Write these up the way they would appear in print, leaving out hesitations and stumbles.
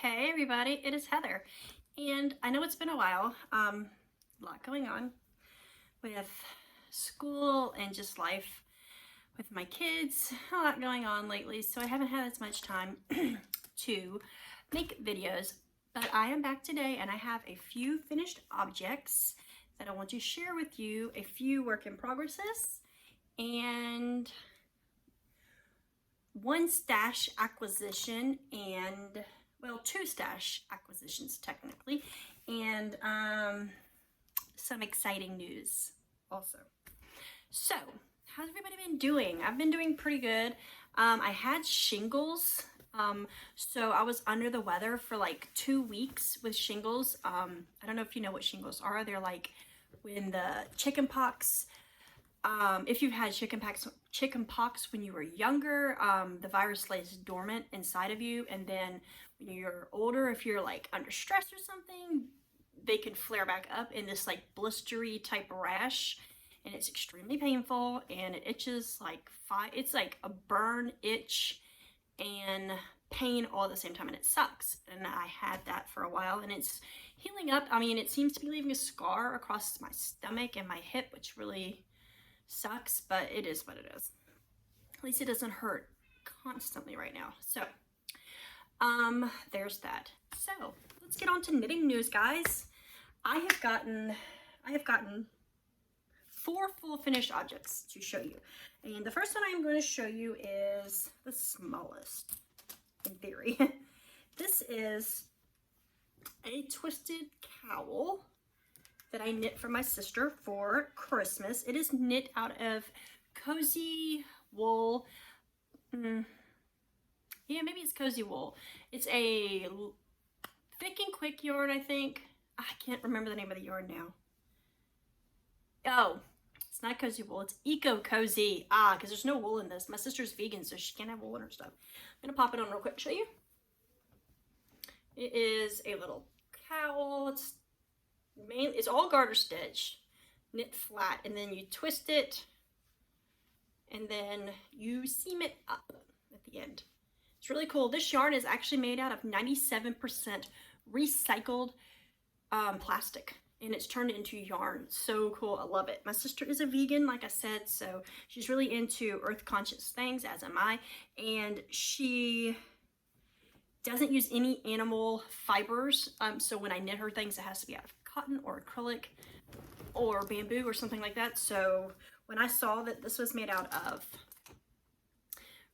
Hey everybody, it is Heather, and I know it's been a while, a lot going on with school and just life with my kids, a lot going on lately, so I haven't had as much time to make videos, but I am back today and I have a few finished objects that I want to share with you, a few work in progresses, and one stash acquisition and, well, two stash acquisitions technically, and some exciting news also. So, how's everybody been doing? I've been doing pretty good. I had shingles, so I was under the weather for like 2 weeks with shingles. I don't know if you know what shingles are. They're like when the chicken pox, if you've had chicken pox when you were younger, the virus lays dormant inside of you, and then when you're older, if you're like under stress or something, they can flare back up in this like blistery type rash, and it's extremely painful, and it itches like it's like a burn, itch, and pain all at the same time, and it sucks. And I had that for a while, and it's healing up. I mean, it seems to be leaving a scar across my stomach and my hip, which really sucks, but it is what it is. At least it doesn't hurt constantly right now. So there's that. So let's get on to knitting news, guys. I have gotten 4 full finished objects to show you, and the first one I'm going to show you is the smallest in theory. This is a twisted cowl that I knit for my sister for Christmas. It is knit out of cozy wool. Yeah, maybe it's cozy wool. It's a thick and quick yarn, I think. I can't remember the name of the yarn now. Oh, it's not cozy wool. It's eco cozy. Because there's no wool in this. My sister's vegan, so she can't have wool in her stuff. I'm gonna pop it on real quick to show you. It is a little cowl. It's all garter stitch, knit flat, and then you twist it, and then you seam it up at the end. It's really cool. This yarn is actually made out of 97% recycled plastic, and it's turned into yarn. So cool. I love it. My sister is a vegan, like I said, so she's really into earth conscious things, as am I, and she doesn't use any animal fibers, so when I knit her things, it has to be out of cotton or acrylic or bamboo or something like that. So when I saw that this was made out of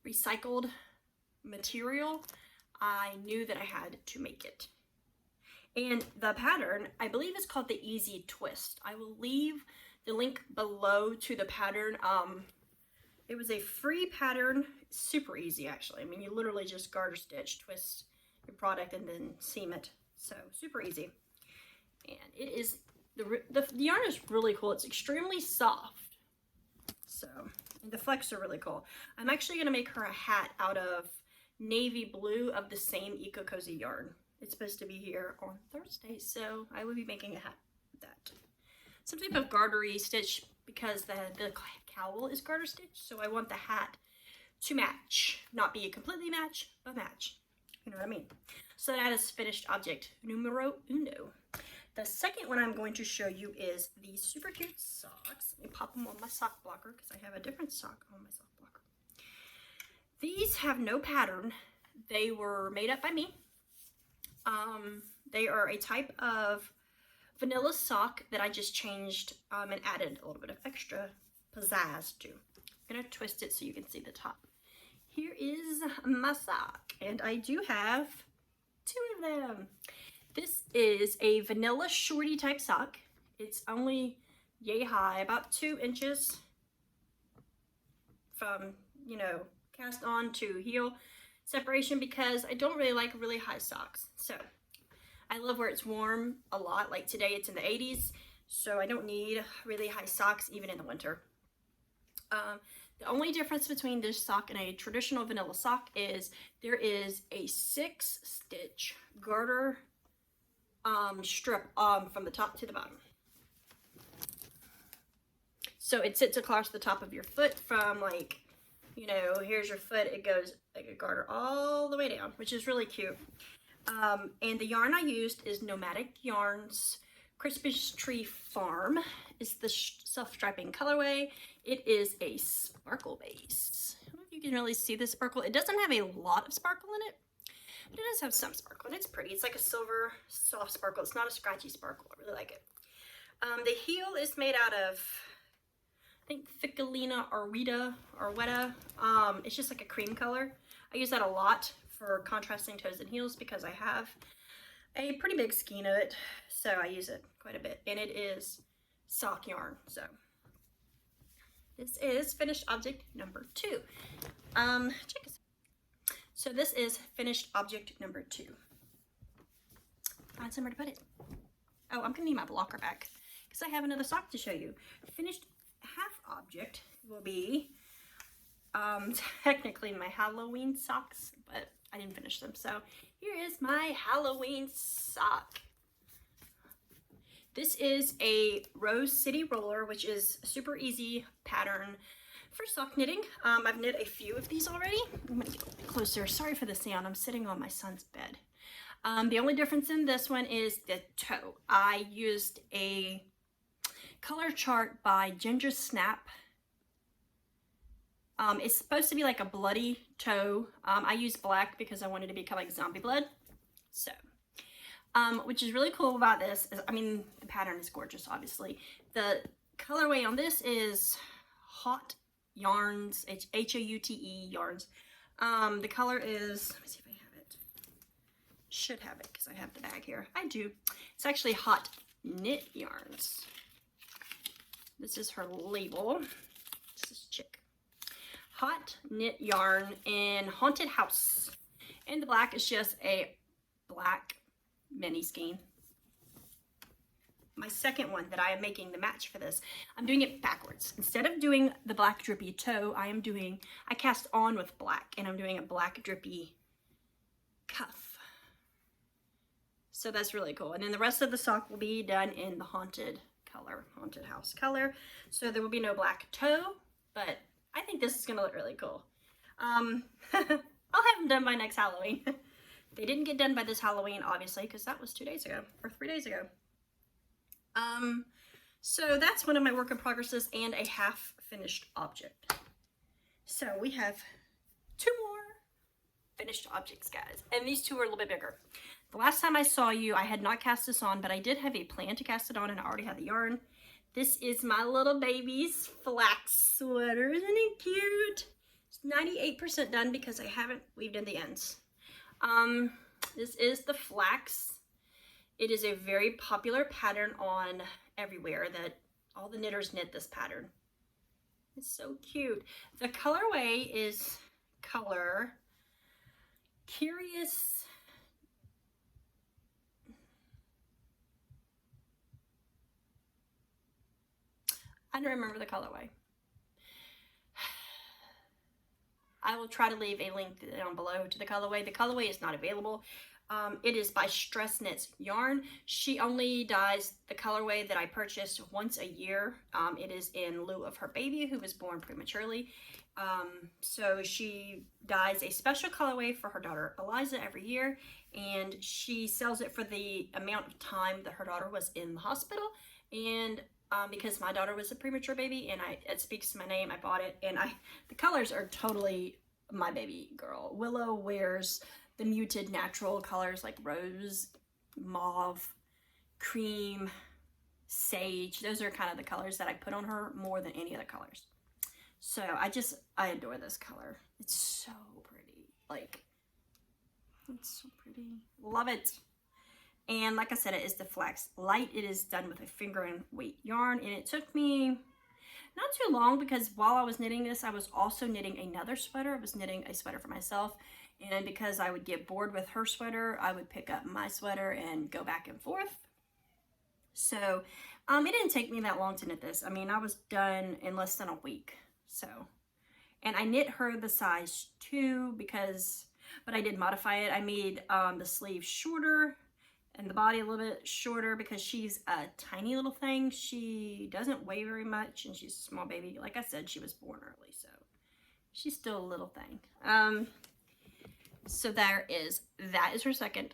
recycled material, I knew that I had to make it. And the pattern, I believe, is called the Easy Twist. I will leave the link below to the pattern. It was a free pattern, super easy actually. I mean, you literally just garter stitch, twist your product, and then seam it. So super easy. And it is, the yarn is really cool. It's extremely soft. So, and the flecks are really cool. I'm actually going to make her a hat out of navy blue of the same Eco Cozy yarn. It's supposed to be here on Thursday, so I will be making a hat with that. Some type of gartery stitch, because the cowl is garter stitch, so I want the hat to match. Not be a completely match, but match. You know what I mean? So that is finished object numero uno. The second one I'm going to show you is these super cute socks. Let me pop them on my sock blocker because I have a different sock on my sock blocker. These have no pattern. They were made up by me. They are a type of vanilla sock that I just changed and added a little bit of extra pizzazz to. I'm going to twist it so you can see the top. Here is my sock, and I do have 2 of them. This is a vanilla shorty type sock. It's only yay high, about 2 inches from, you know, cast on to heel separation, because I don't really like really high socks. So I love where it's warm a lot. Like today it's in the 80s, so I don't need really high socks even in the winter. The only difference between this sock and a traditional vanilla sock is there is a 6-stitch garter strip from the top to the bottom. So it sits across the top of your foot from, like, you know, here's your foot, it goes like a garter all the way down, which is really cute. And the yarn I used is Nomadic Yarns Christmas Tree Farm. It's the self-striping colorway. It is a sparkle base. I don't know if you can really see the sparkle. It doesn't have a lot of sparkle in it, but it does have some sparkle, and it's pretty. It's like a silver soft sparkle. It's not a scratchy sparkle. I really like it. The heel is made out of, I think, Ficalina or Weta. It's just like a cream color. I use that a lot for contrasting toes and heels because I have a pretty big skein of it, so I use it quite a bit, and it is sock yarn. So this is finished object number 2. Check this. So this is finished object number 2. Find somewhere to put it. Oh, I'm gonna need my blocker back because I have another sock to show you. Finished half object will be technically my Halloween socks, but I didn't finish them. So here is my Halloween sock. This is a Rose City roller, which is a super easy pattern for sock knitting. I've knit a few of these already. I'm gonna get a little bit closer. Sorry for the sound. I'm sitting on my son's bed. The only difference in this one is the toe. I used a color chart by Ginger Snap. It's supposed to be like a bloody toe. I used black because I wanted to be kind of like zombie blood. So, which is really cool about this is, I mean, the pattern is gorgeous, obviously. The colorway on this is Haute Yarns, H-A-U-T-E Yarns. The color is, let me see if I have it. Should have it because I have the bag here. I do. It's actually Haute Knit Yarns. This is her label. This is chick. Haute Knit Yarn in Haunted House. And the black is just a black mini skein. My second one that I am making the match for this, I'm doing it backwards. Instead of doing the black drippy toe, I cast on with black, and I'm doing a black drippy cuff. So that's really cool. And then the rest of the sock will be done in the haunted color, Haunted House color. So there will be no black toe, but I think this is gonna look really cool. I'll have them done by next Halloween. They didn't get done by this Halloween, obviously, because that was 2 days ago, or 3 days ago. So that's one of my work in progresses and a half finished object. So we have 2 more finished objects, guys, and these 2 are a little bit bigger. The last time I saw you, I had not cast this on, but I did have a plan to cast it on, and I already had the yarn. This is my little baby's flax sweater. Isn't it cute? It's 98% done because I haven't weaved in the ends. This is the flax. It is a very popular pattern on everywhere that all the knitters knit this pattern. It's so cute. The colorway is color Curious. I don't remember the colorway. I will try to leave a link down below to the colorway. The colorway is not available. It is by Stress Knits Yarn. She only dyes the colorway that I purchased once a year. It is in lieu of her baby who was born prematurely. So she dyes a special colorway for her daughter Eliza every year, and she sells it for the amount of time that her daughter was in the hospital. And because my daughter was a premature baby and it speaks to my name, I bought it, and the colors are totally my baby girl. Willow wears the muted natural colors like rose, mauve, cream, sage. Those are kind of the colors that I put on her more than any other colors. So I adore this color. It's so pretty. Like, it's so pretty. Love it. And like I said, it is the Flax Light. It is done with a finger and weight yarn, and it took me not too long because while I was knitting this, I was also knitting another sweater. I was knitting a sweater for myself, and because I would get bored with her sweater, I would pick up my sweater and go back and forth. So it didn't take me that long to knit this. I mean, I was done in less than a week. So, and I knit her the size 2 but I did modify it. I made the sleeve shorter and the body a little bit shorter because she's a tiny little thing. She doesn't weigh very much, and she's a small baby. Like I said, she was born early, so she's still a little thing. So that is her second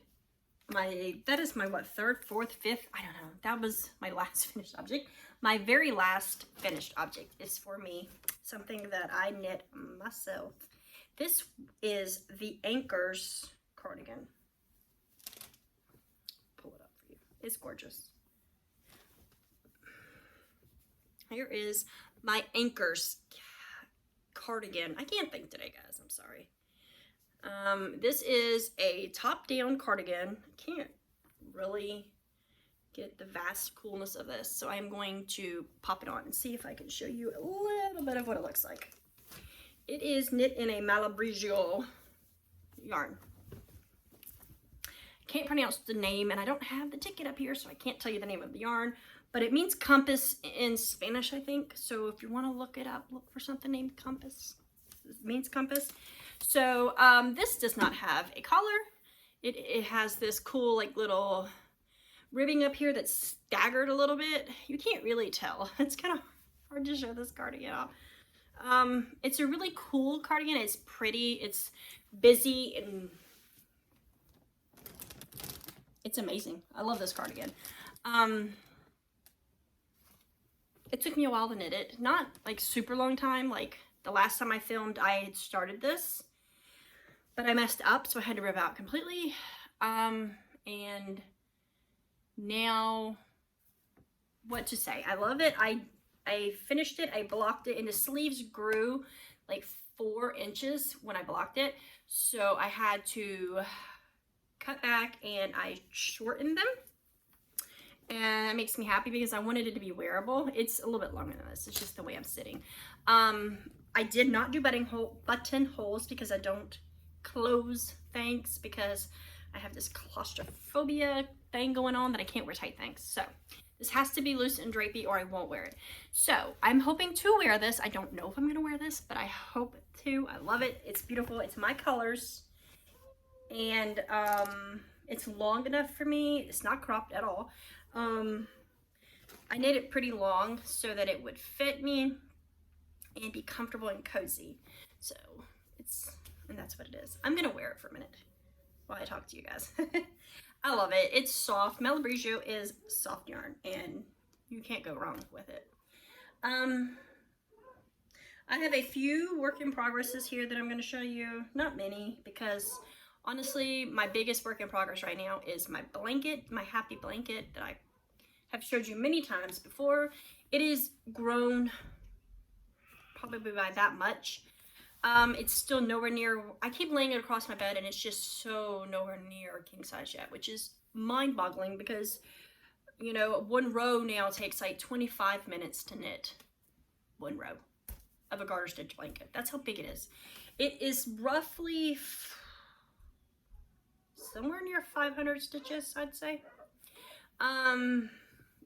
that is my what, third, fourth, fifth, I don't know. That was my last finished object. My very last finished object is for me, something that I knit myself. This is the Ankers cardigan. Pull it up for you. It's gorgeous. Here is my Ankers cardigan. I can't think today, guys. I'm sorry. This is a top-down cardigan. Can't really get the vast coolness of this, so I'm going to pop it on and see if I can show you a little bit of what it looks like. It is knit in a Malabrigio yarn. Can't pronounce the name, and I don't have the ticket up here, so I can't tell you the name of the yarn, but it means compass in Spanish, I think. So if you want to look it up, look for something named compass. It means compass. So this does not have a collar. It has this cool like little ribbing up here that's staggered a little bit. You can't really tell. It's kind of hard to show this cardigan off. It's a really cool cardigan. It's pretty. It's busy and it's amazing. I love this cardigan. It took me a while to knit it. Not like super long time. Like the last time I filmed, I had started this, but I messed up, so I had to rip out completely. And now, what to say? I love it. I finished it. I blocked it, and the sleeves grew like 4 inches when I blocked it, so I had to cut back and I shortened them. And that makes me happy because I wanted it to be wearable. It's a little bit longer than this. It's just the way I'm sitting. I did not do buttonholes because I don't close things because I have this claustrophobia thing going on that I can't wear tight things. So this has to be loose and drapey or I won't wear it. So I'm hoping to wear this. I don't know if I'm going to wear this, but I hope to. I love it. It's beautiful. It's my colors. And it's long enough for me. It's not cropped at all. I knit it pretty long so that it would fit me and be comfortable and cozy. So and that's what it is. I'm gonna wear it for a minute while I talk to you guys. I love it. It's soft. Malabrigio is soft yarn and you can't go wrong with it. I have a few work in progresses here that I'm going to show you. Not many, because honestly, my biggest work in progress right now is my blanket, my happy blanket that I have showed you many times before. It is grown probably by that much. It's still nowhere near, I keep laying it across my bed and it's just so nowhere near king size yet, which is mind boggling because, you know, one row now takes like 25 minutes to knit. One row of a garter stitch blanket. That's how big it is. It is roughly somewhere near 500 stitches, I'd say.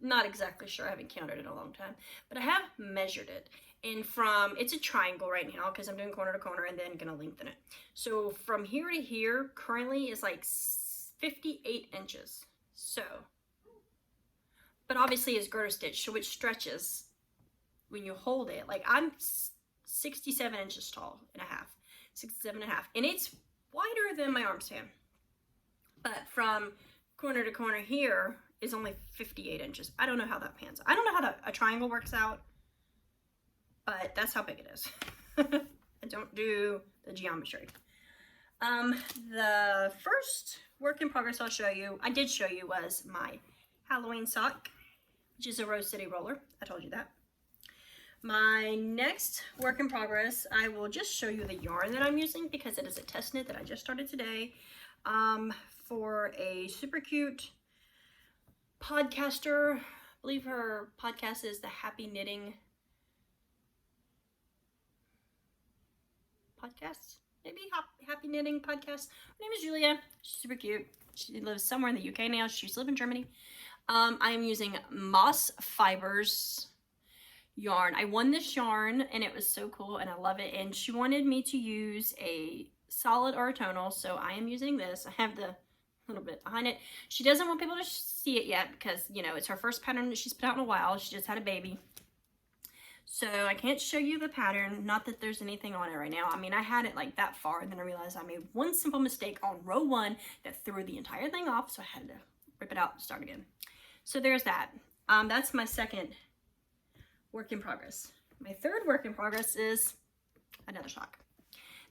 Not exactly sure. I haven't counted in a long time, but I have measured it. And it's a triangle right now because I'm doing corner to corner and then gonna lengthen it. So from here to here currently is like 58 inches. So, but obviously it's garter stitch, so it stretches when you hold it. Like I'm 67 inches tall and a half, 67 and a half. And it's wider than my arm span. But from corner to corner here is only 58 inches. I don't know how that pans out. I don't know how a triangle works out, but that's how big it is. I don't do the geometry. The first work in progress I did show you was my Halloween sock, which is a Rose City roller. I told you that. My next work in progress, I will just show you the yarn that I'm using because it is a test knit that I just started today. For a super cute podcaster. I believe her podcast is the Happy Knitting Podcast. Maybe Happy Knitting Podcast. Her name is Julia. She's super cute. She lives somewhere in the UK now. She used to live in Germany. I am using Moss Fibers yarn. I won this yarn and it was so cool and I love it. And she wanted me to use a solid or a tonal, so I am using this. I have the little bit behind it. She doesn't want people to see it yet because, you know, it's her first pattern that she's put out in a while. She just had a baby. So I can't show you the pattern, not that there's anything on it right now. I mean, I had it like that far, and then I realized I made one simple mistake on row 1 that threw the entire thing off, so I had to rip it out and start again. So there's that. That's my second work in progress. My third work in progress is another sock.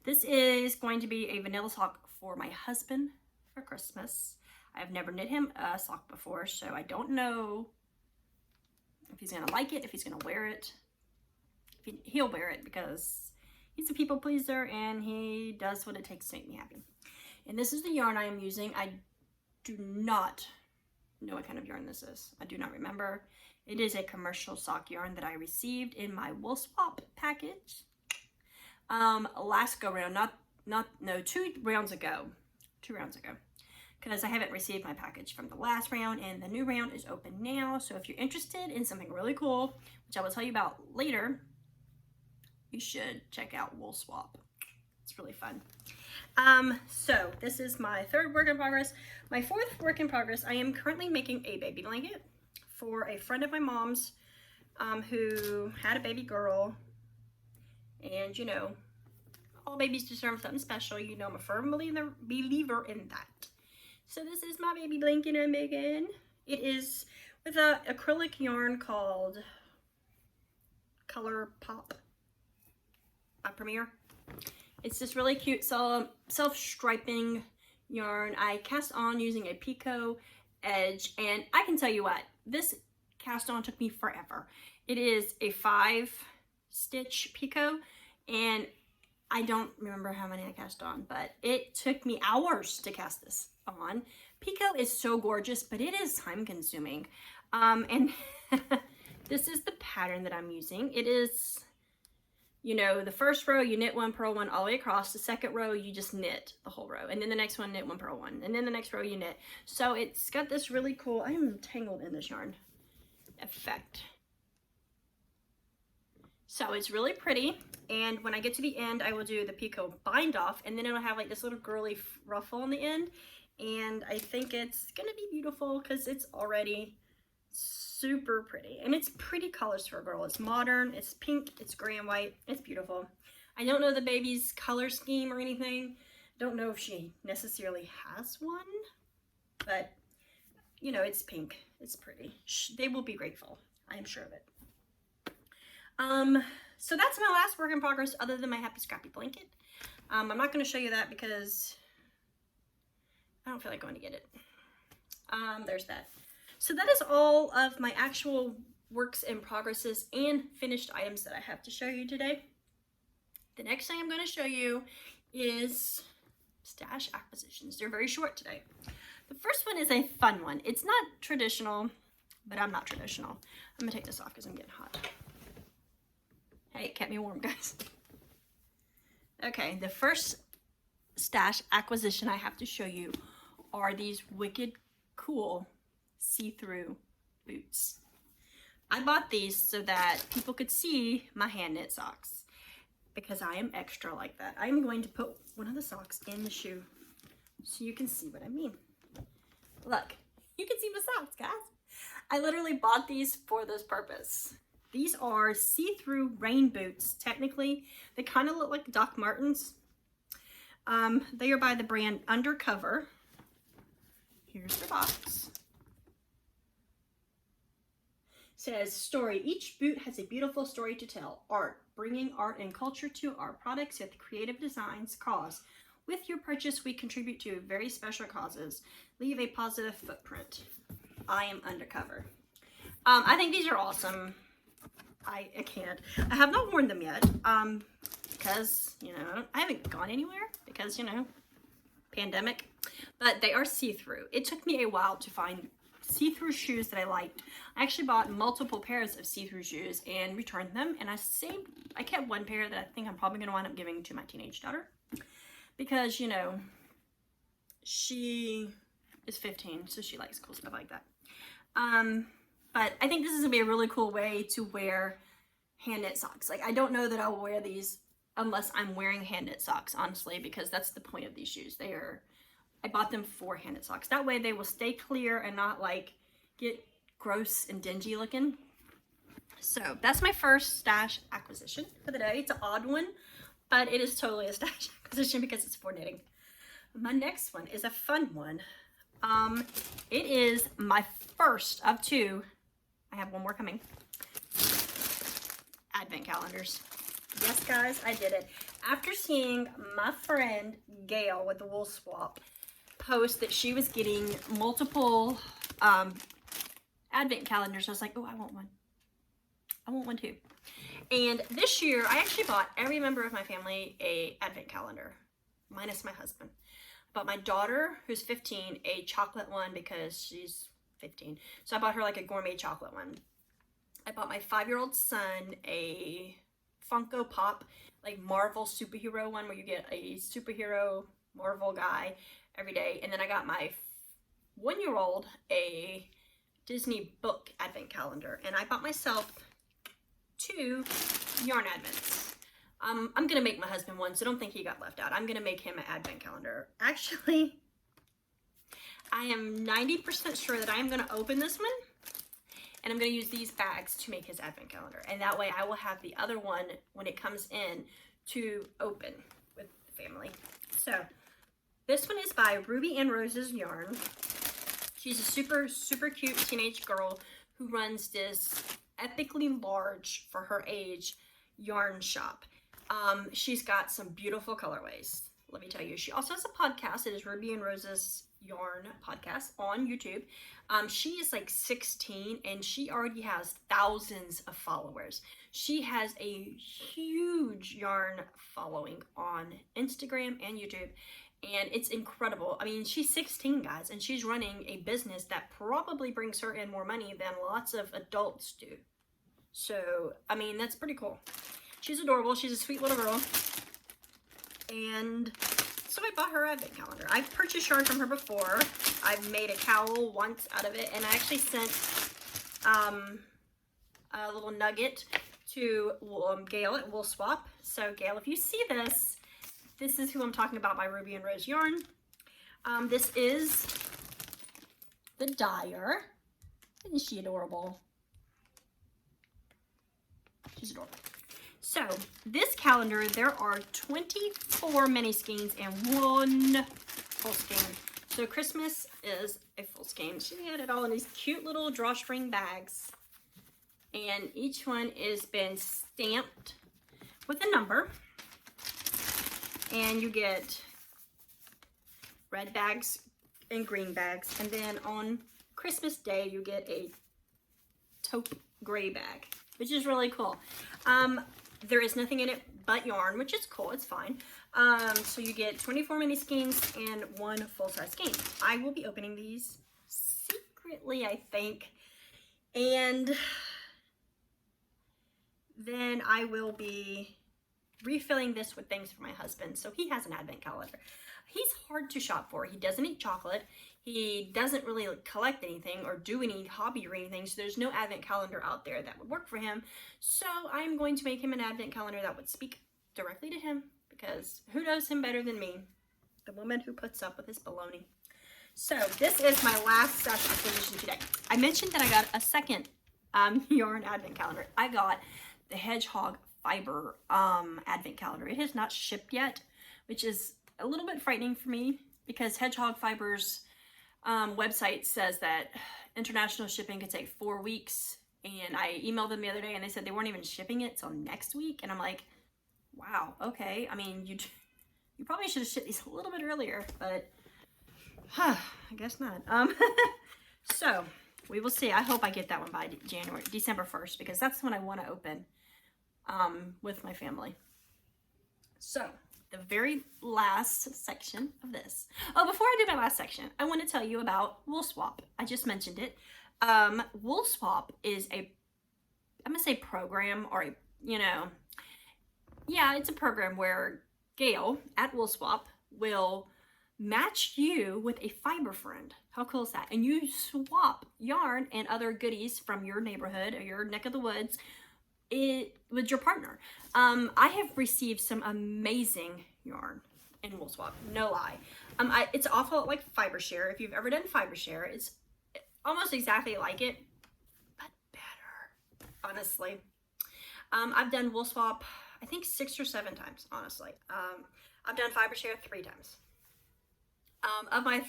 This is going to be a vanilla sock for my husband for Christmas. I have never knit him a sock before, so I don't know if he's gonna like it, if he's gonna wear it. He'll wear it because he's a people pleaser and he does what it takes to make me happy. And this is the yarn I am using. I do not know what kind of yarn this is. I do not remember. It is a commercial sock yarn that I received in my Woolswap package. Last go round, no, 2 rounds ago. 2 rounds ago. Because I haven't received my package from the last round, and the new round is open now. So if you're interested in something really cool, which I will tell you about later, you should check out Woolswap. It's really fun. So this is my third work in progress. My fourth work in progress, I am currently making a baby blanket for a friend of my mom's who had a baby girl. And you know, all babies deserve something special. You know, I'm a firm believer in that. So this is my baby blanket I'm making. It is with an acrylic yarn called Color Pop by Premier. It's this really cute self-striping yarn. I cast on using a picot edge, and I can tell you what, this cast on took me forever. It is a 5-stitch picot, and I don't remember how many I cast on, but it took me hours to cast this on. Picot is so gorgeous, but it is time consuming. And this is the pattern that I'm using. It is, you know, the first row you knit 1, purl 1 all the way across. The second row you just knit the whole row, and then the next one knit 1, purl 1, and then the next row you knit. So it's got this really cool, I am tangled in this yarn, effect. So it's really pretty, and when I get to the end, I will do the picot bind off, and then it'll have like this little girly ruffle on the end, and I think it's gonna be beautiful because it's already super pretty, and it's pretty colors for a girl. It's modern, it's pink, it's gray and white, it's beautiful. I don't know the baby's color scheme or anything. Don't know if she necessarily has one, but you know, it's pink, it's pretty. They will be grateful, I am sure of it. So that's my last work in progress other than my happy scrappy blanket. I'm not going to show you that because I don't feel like going to get it. There's that. So that is all of my actual works in progresses and finished items that I have to show you today. The next thing I'm going to show you is stash acquisitions. They're very short today. The first one is a fun one. It's not traditional, but I'm not traditional. I'm going to take this off because I'm getting hot. Hey, it kept me warm, guys. Okay, the first stash acquisition I have to show you are these wicked cool see-through boots. I bought these so that people could see my hand knit socks because I am extra like that. I'm going to put one of the socks in the shoe so you can see what I mean. Look, you can see my socks, guys. I literally bought these for this purpose. These are see-through rain boots, technically. They kind of look like Doc Martens. They are by the brand Undercover. Here's the box. It says, story. Each boot has a beautiful story to tell. Art. Bringing art and culture to our products with creative designs. Cause. With your purchase, we contribute to very special causes. Leave a positive footprint. I am Undercover. I think these are awesome. I can't. I have not worn them yet because, you know, I haven't gone anywhere because, you know, pandemic. But they are see-through. It took me a while to find see-through shoes that I liked. I actually bought multiple pairs of see-through shoes and returned them. And I kept one pair that I think I'm probably going to wind up giving to my teenage daughter. Because, you know, she is 15, so she likes cool stuff like that. But I think this is going to be a really cool way to wear hand knit socks. Like, I don't know that I'll wear these unless I'm wearing hand knit socks, honestly, because that's the point of these shoes. I bought them for hand knit socks. That way they will stay clear and not like get gross and dingy looking. So that's my first stash acquisition for the day. It's an odd one, but it is totally a stash acquisition because it's for knitting. My next one is a fun one. It is my first of two. I have one more coming. Advent calendars. Yes, guys, I did it. After seeing my friend Gail with the Woolswap post that she was getting multiple Advent calendars, I was like, oh, I want one. I want one too. And this year, I actually bought every member of my family a Advent calendar, minus my husband. I bought my daughter, who's 15, a chocolate one because she's 15. So I bought her like a gourmet chocolate one. I bought my 5-year-old son a Funko Pop, like Marvel superhero one where you get a superhero Marvel guy every day. And then I got my 1-year-old a Disney book Advent calendar. And I bought myself 2 yarn Advents. I'm going to make my husband one, so don't think he got left out. I'm going to make him an Advent calendar. Actually, I am 90% sure that I am going to open this one, and I'm going to use these bags to make his Advent calendar. And that way I will have the other one when it comes in to open with the family. So this one is by Ruby and Rose's Yarn. She's a super, super cute teenage girl who runs this epically large, for her age, yarn shop. She's got some beautiful colorways, let me tell you. She also has a podcast. It is Ruby and Rose's Yarn podcast on YouTube. She is like 16 and she already has thousands of followers. She has a huge yarn following on Instagram and YouTube, and it's incredible. I mean, she's 16, guys, and she's running a business that probably brings her in more money than lots of adults do. So, I mean, that's pretty cool. She's adorable. She's a sweet little girl. And so I bought her Advent calendar. I've purchased yarn from her before. I've made a cowl once out of it, and I actually sent a little nugget to Gail at Woolswap. So Gail, if you see this, this is who I'm talking about by Ruby and Rose Yarn. This is the dyer. Isn't she adorable? She's adorable. So this calendar, there are 24 mini skeins and 1 full skein. So Christmas is a full skein. She had it all in these cute little drawstring bags. And each one is been stamped with a number. And you get red bags and green bags. And then on Christmas Day, you get a taupe gray bag, which is really cool. There is nothing in it but yarn, which is cool. It's fine. So you get 24 mini skeins and 1 full-size skein. I will be opening these secretly, I think. And then I will be refilling this with things for my husband. So he has an Advent calendar. He's hard to shop for. He doesn't eat chocolate. He doesn't really collect anything or do any hobby or anything. So there's no Advent calendar out there that would work for him. So I'm going to make him an Advent calendar that would speak directly to him, because who knows him better than me? The woman who puts up with his baloney. So this is my last stash acquisition today. I mentioned that I got a second yarn Advent calendar. I got the Hedgehog Fiber Advent calendar. It has not shipped yet, which is a little bit frightening for me, because Hedgehog Fiber's website says that international shipping could take 4 weeks, and I emailed them the other day and they said they weren't even shipping it till next week, and I'm like, wow, okay. I mean, you probably should have shipped these a little bit earlier, but I guess not. So we will see. I hope I get that one by December 1st, because that's when I want to open with my family. So the very last section of this. Oh, before I do my last section, I want to tell you about Woolswap. I just mentioned it. Woolswap is I'm going to say program, or a, yeah, it's a program where Gail at Woolswap will match you with a fiber friend. How cool is that? And you swap yarn and other goodies from your neighborhood or your neck of the woods with your partner. I have received some amazing yarn in Woolswap, no lie. It's awful like fiber share. If you've ever done fiber share, it's almost exactly like it, but better. honestly. I've done Woolswap, I think 6 or 7 times, honestly. I've done fiber share 3 times. Of my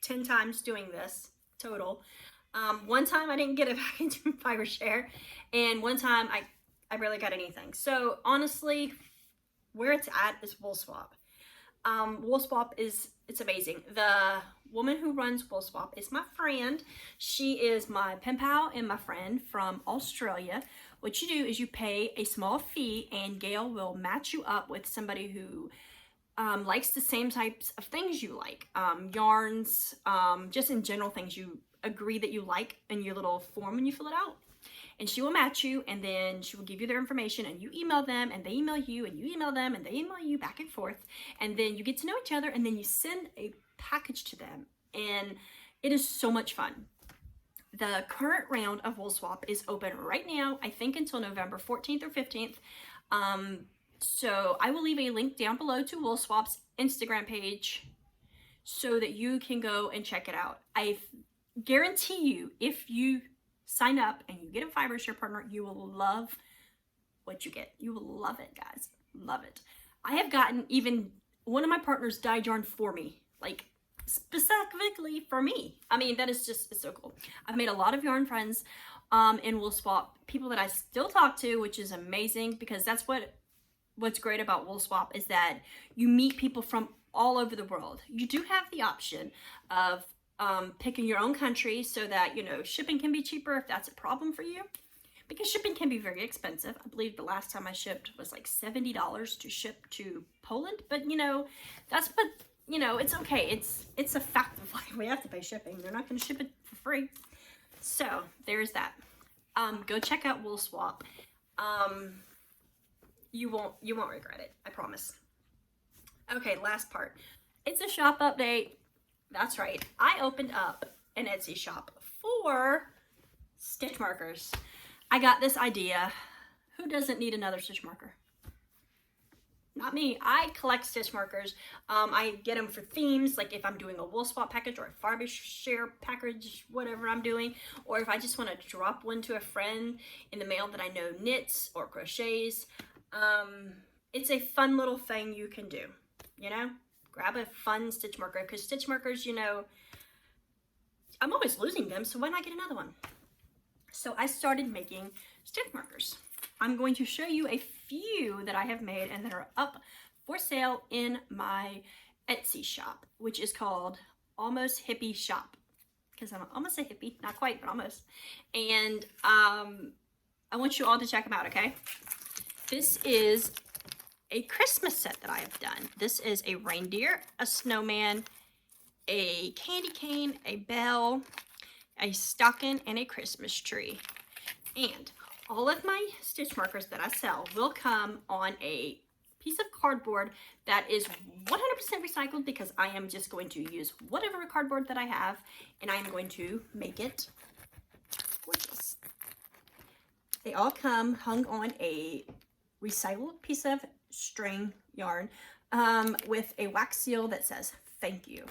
10 times doing this total, one time I didn't get it back into fiber share, and one time I barely got anything. So honestly, where it's at is Woolswap. Woolswap it's amazing. The woman who runs Woolswap is my friend. She is my pen pal and my friend from Australia. What you do is you pay a small fee, and Gail will match you up with somebody who likes the same types of things you like. Yarns, just in general things you agree that you like in your little form when you fill it out. And she will match you, and then she will give you their information, and you email them, and they email you, and you email them, and they email you, back and forth. And then you get to know each other, and then you send a package to them. And it is so much fun. The current round of Woolswap is open right now, I think until November 14th or 15th. So I will leave a link down below to Woolswap's Instagram page so that you can go and check it out. I guarantee you, if you sign up and you get a fiber share partner, you will love what you get. You will love it, guys. Love it. I have gotten even one of my partners dyed yarn for me, like specifically for me. I mean, that is just, it's so cool. I've made a lot of yarn friends in Woolswap, people that I still talk to, which is amazing, because that's what's great about Woolswap is that you meet people from all over the world. You do have the option of picking your own country so that, you know, shipping can be cheaper if that's a problem for you, because shipping can be very expensive. I believe the last time I shipped was like $70 to ship to Poland, but you know, you know, it's okay. It's a fact of life. We have to pay shipping. They're not going to ship it for free. So there's that. Go check out Woolswap. You won't regret it. I promise. Okay, last part. It's a shop update. That's right. I opened up an Etsy shop for stitch markers. I got this idea. Who doesn't need another stitch marker? Not me. I collect stitch markers. I get them for themes, like if I'm doing a Woolswap package or a fiber share package, whatever I'm doing, or if I just want to drop one to a friend in the mail that I know knits or crochets. It's a fun little thing you can do, you know? Grab a fun stitch marker, because stitch markers, you know, I'm always losing them, so why not get another one? So I started making stitch markers. I'm going to show you a few that I have made and that are up for sale in my Etsy shop, which is called Almost Hippie Shop, because I'm almost a hippie, not quite, but almost. And I want you all to check them out, okay? This is a Christmas set that I have done. This is a reindeer, a snowman, a candy cane, a bell, a stocking, and a Christmas tree. And all of my stitch markers that I sell will come on a piece of cardboard that is 100% recycled, because I am just going to use whatever cardboard that I have, and I am going to make it gorgeous. They all come hung on a recycled piece of string yarn with a wax seal that says thank you.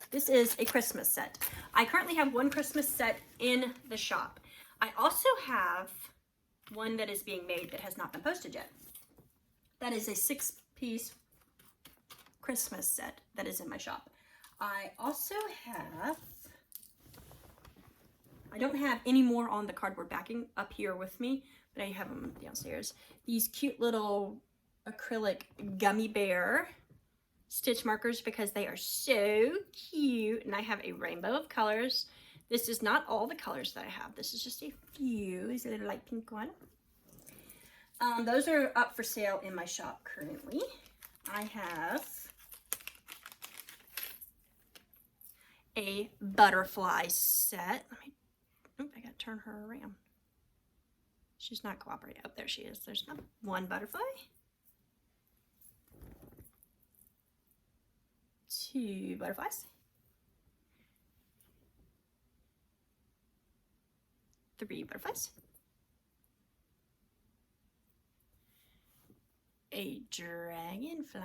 This is a Christmas set. I currently have one Christmas set in the shop. I also have one that is being made that has not been posted yet. That is a 6-piece Christmas set that is in my shop. I also have, I don't have any more on the cardboard backing up here with me, but I have them downstairs. These cute little acrylic gummy bear stitch markers, because they are so cute, and I have a rainbow of colors. This is not all the colors that I have. This is just a few. Is a little light pink one. Those are up for sale in my shop currently. I have a butterfly set. I gotta turn her around. She's not cooperating. Oh, there she is. There's one butterfly. 2 butterflies. 3 butterflies. A dragonfly.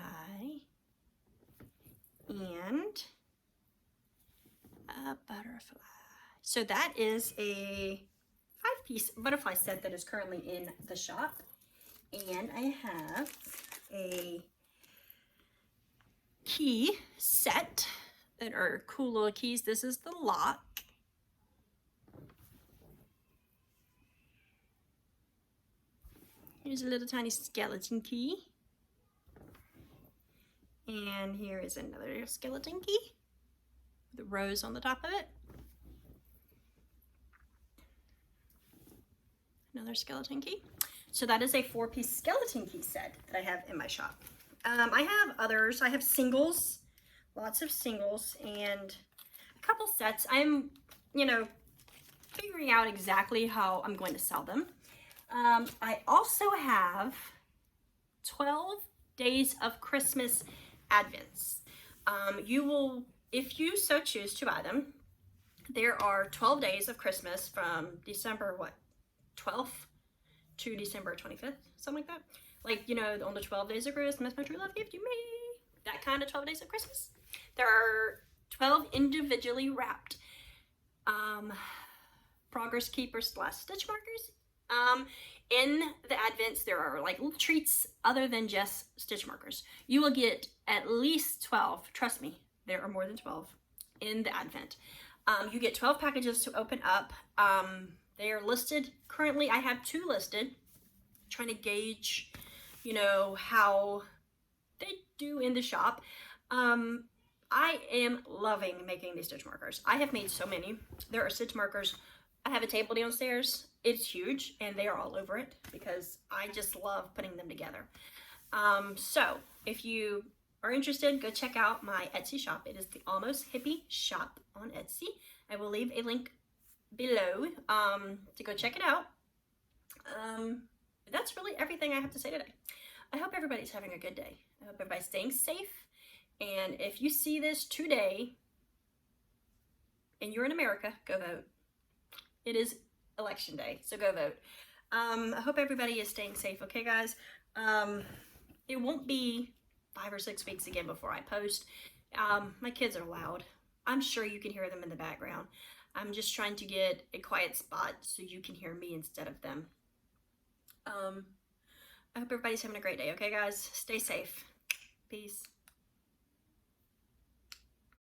And a butterfly. So that is a 5-piece butterfly set that is currently in the shop. And I have a key set that are cool little keys. This is the lock. Here's a little tiny skeleton key. And here is another skeleton key with a rose on the top of it. Another skeleton key. So that is a 4-piece skeleton key set that I have in my shop. I have others. I have singles, lots of singles, and a couple sets. I'm, you know, figuring out exactly how I'm going to sell them. I also have 12 days of Christmas advents. You will, if you so choose to buy them, there are 12 days of Christmas from December, 12th to December 25th, something like that. Like, you know, on the 12 days of Christmas, my true love gave you me. That kind of 12 days of Christmas. There are 12 individually wrapped progress keepers / stitch markers. In the advents, there are like little treats other than just stitch markers. You will get at least 12, trust me, there are more than 12 in the advent. You get 12 packages to open up. They are listed, currently I have 2 listed, trying to gauge, you know, how they do in the shop. I am loving making these stitch markers. I have made so many. There are stitch markers. I have a table downstairs. It's huge and they are all over it because I just love putting them together. So if you are interested, go check out my Etsy shop. It is the Almost Hippie shop on Etsy. I will leave a link below to go check it out. That's really everything I have to say today. I hope everybody's having a good day. I hope everybody's staying safe. And if you see this today and you're in America, go vote. It is election day, so go vote. I hope everybody is staying safe, okay guys? It won't be 5 or 6 weeks again before I post. My kids are loud. I'm sure you can hear them in the background. I'm just trying to get a quiet spot so you can hear me instead of them. I hope everybody's having a great day, okay guys? Stay safe. Peace.